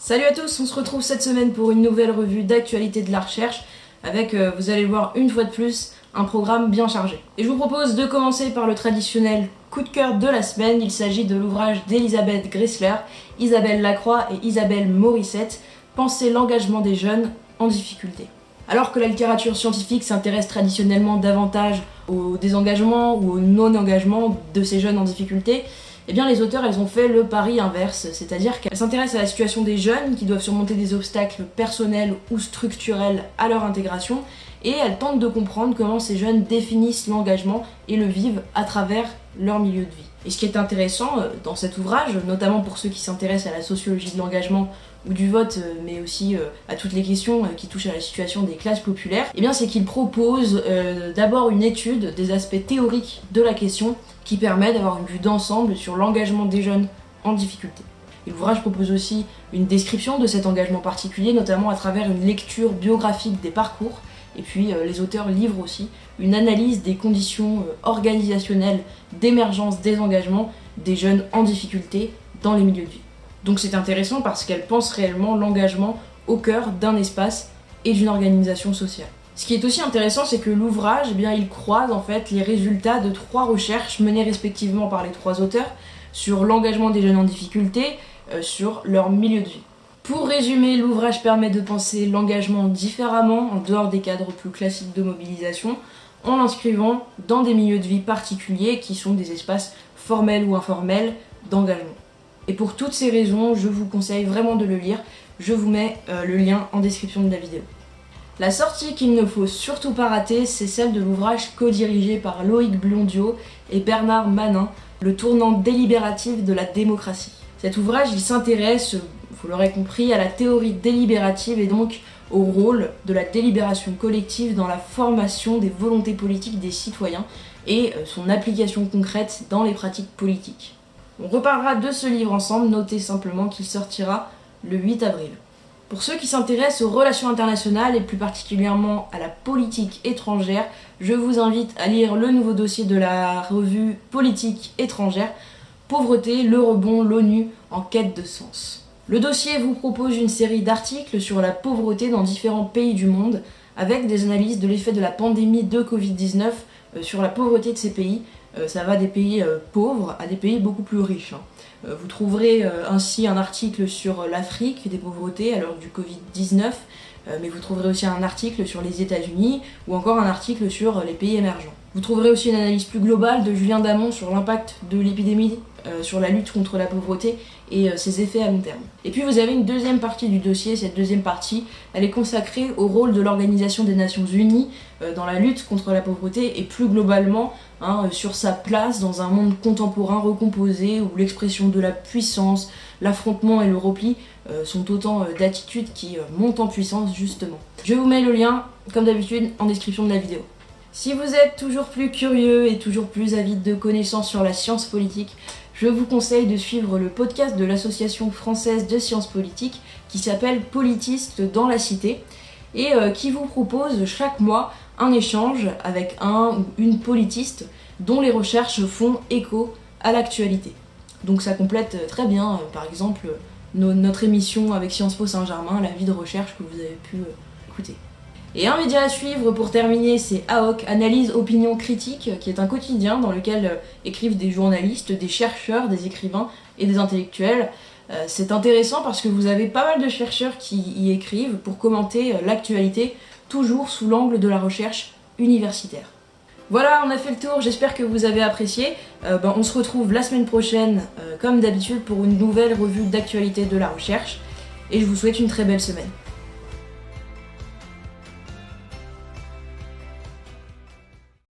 Salut à tous, on se retrouve cette semaine pour une nouvelle revue d'actualité de la recherche avec, vous allez le voir une fois de plus, un programme bien chargé. Et je vous propose de commencer par le traditionnel coup de cœur de la semaine. Il s'agit de l'ouvrage d'Elisabeth Gressler, Isabelle Lacroix et Isabelle Morissette, Penser l'engagement des jeunes en difficulté. Alors que la littérature scientifique s'intéresse traditionnellement davantage au désengagement ou au non-engagement de ces jeunes en difficulté, eh bien les auteurs elles ont fait le pari inverse, c'est-à-dire qu'elles s'intéressent à la situation des jeunes qui doivent surmonter des obstacles personnels ou structurels à leur intégration, et elles tentent de comprendre comment ces jeunes définissent l'engagement et le vivent à travers leur milieu de vie. Et ce qui est intéressant dans cet ouvrage, notamment pour ceux qui s'intéressent à la sociologie de l'engagement ou du vote, mais aussi à toutes les questions qui touchent à la situation des classes populaires, eh bien c'est qu'il propose d'abord une étude des aspects théoriques de la question qui permet d'avoir une vue d'ensemble sur l'engagement des jeunes en difficulté. Et l'ouvrage propose aussi une description de cet engagement particulier, notamment à travers une lecture biographique des parcours, et puis les auteurs livrent aussi une analyse des conditions organisationnelles d'émergence des engagements des jeunes en difficulté dans les milieux de vie. Donc c'est intéressant parce qu'elle pense réellement l'engagement au cœur d'un espace et d'une organisation sociale. Ce qui est aussi intéressant, c'est que l'ouvrage, eh bien, il croise en fait les résultats de 3 recherches menées respectivement par les 3 auteurs sur l'engagement des jeunes en difficulté, sur leur milieu de vie. Pour résumer, l'ouvrage permet de penser l'engagement différemment en dehors des cadres plus classiques de mobilisation, en l'inscrivant dans des milieux de vie particuliers qui sont des espaces formels ou informels d'engagement. Et pour toutes ces raisons, je vous conseille vraiment de le lire. Je vous mets le lien en description de la vidéo. La sortie qu'il ne faut surtout pas rater, c'est celle de l'ouvrage co-dirigé par Loïc Blondiot et Bernard Manin, Le tournant délibératif de la démocratie. Cet ouvrage, il s'intéresse, vous l'aurez compris, à la théorie délibérative et donc au rôle de la délibération collective dans la formation des volontés politiques des citoyens et son application concrète dans les pratiques politiques. On reparlera de ce livre ensemble, notez simplement qu'il sortira le 8 avril. Pour ceux qui s'intéressent aux relations internationales et plus particulièrement à la politique étrangère, je vous invite à lire le nouveau dossier de la revue Politique étrangère, Pauvreté, le rebond, l'ONU en quête de sens. Le dossier vous propose une série d'articles sur la pauvreté dans différents pays du monde, avec des analyses de l'effet de la pandémie de Covid-19 sur la pauvreté de ces pays. Ça va des pays pauvres à des pays beaucoup plus riches. Vous trouverez ainsi un article sur l'Afrique des pauvretés à l'heure du Covid-19, mais vous trouverez aussi un article sur les États-Unis ou encore un article sur les pays émergents. Vous trouverez aussi une analyse plus globale de Julien Damon sur l'impact de l'épidémie sur la lutte contre la pauvreté et ses effets à long terme. Et puis vous avez une deuxième partie du dossier. Cette deuxième partie, elle est consacrée au rôle de l'Organisation des Nations Unies dans la lutte contre la pauvreté et plus globalement sur sa place dans un monde contemporain recomposé où l'expression de la puissance, l'affrontement et le repli sont autant d'attitudes qui montent en puissance justement. Je vous mets le lien, comme d'habitude, en description de la vidéo. Si vous êtes toujours plus curieux et toujours plus avide de connaissances sur la science politique, je vous conseille de suivre le podcast de l'Association française de sciences politiques qui s'appelle Politistes dans la cité et qui vous propose chaque mois un échange avec un ou une politiste dont les recherches font écho à l'actualité. Donc ça complète très bien, par exemple, notre émission avec Sciences Po Saint-Germain, la vie de recherche que vous avez pu écouter. Et un média à suivre pour terminer, c'est AOC, Analyse Opinion Critique, qui est un quotidien dans lequel écrivent des journalistes, des chercheurs, des écrivains et des intellectuels. C'est intéressant parce que vous avez pas mal de chercheurs qui y écrivent pour commenter l'actualité, toujours sous l'angle de la recherche universitaire. Voilà, on a fait le tour, j'espère que vous avez apprécié. On se retrouve la semaine prochaine, comme d'habitude, pour une nouvelle revue d'actualité de la recherche. Et je vous souhaite une très belle semaine.